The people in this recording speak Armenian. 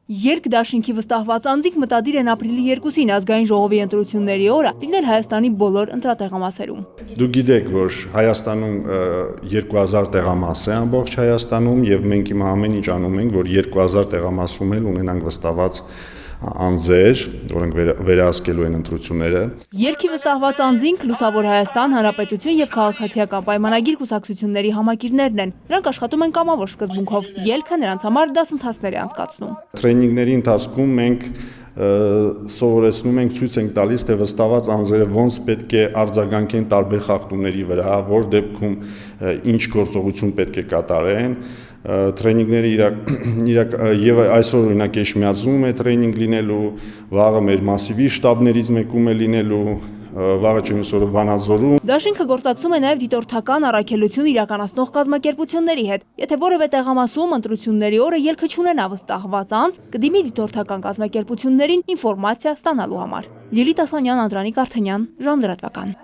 Երկդաշինքի վստահված անձինք մտադիր են ապրիլի 2-ին ազգային ժողովի ընտրությունների օրը լինել Հայաստանի բոլոր ընտրատեղամասերում։ Դուք գիտեք, որ Հայաստանում 2000 տեղամաս է ամբողջ Հայաստանում եւ մենք հիմա ամեն ինչ անում ենք, որ 2000 տեղամասում էլ ունենանք վստահված անձեր, որոնք վերահսկելու են ընտրությունները։ Երկի վստահված անձինք Լուսավոր Հայաստան, Հանրապետություն եւ Քաղաքացիական պայմանագիր կուսակցությունների համակիրներն են։ Նրանք աշխատում են կամավոր սկզբունքով։ Ելքը նրանց համար դասընթացներ է անցկացնում։ Տրեյնինգների ընթացքում մենք սովորեցնում ենք, ցույց ենք տալիս, թե վստահված անձերը ոնց պետք է արձագանքեն տարբեր խախտումների վրա, որ դեպքում ինչ գործողություն պետք է կատարեն։ Տրեյնինգները եւ այսօր օրինակ Էշմիածնում է տրեյնինգ լինելու, վաղը մեր մասիվի շտաբներից մեկում է լինելու, վաղը չնիսօրը Վանաձորում։ Դաշինքը գործակցում է նաև դիտորդական առաքելություն իրականացնող կազմակերպությունների հետ։ Եթե որևէ տեղամասում ընտրությունների օրը ելքը չունենա վստահված անձ, կդիմի դիտորդական կազմակերպություններին ինֆորմացիա ստանալու համար։ Լիլիթ Ասլանյան, Անդրանիկ Արթենյան, ժամլրատվական։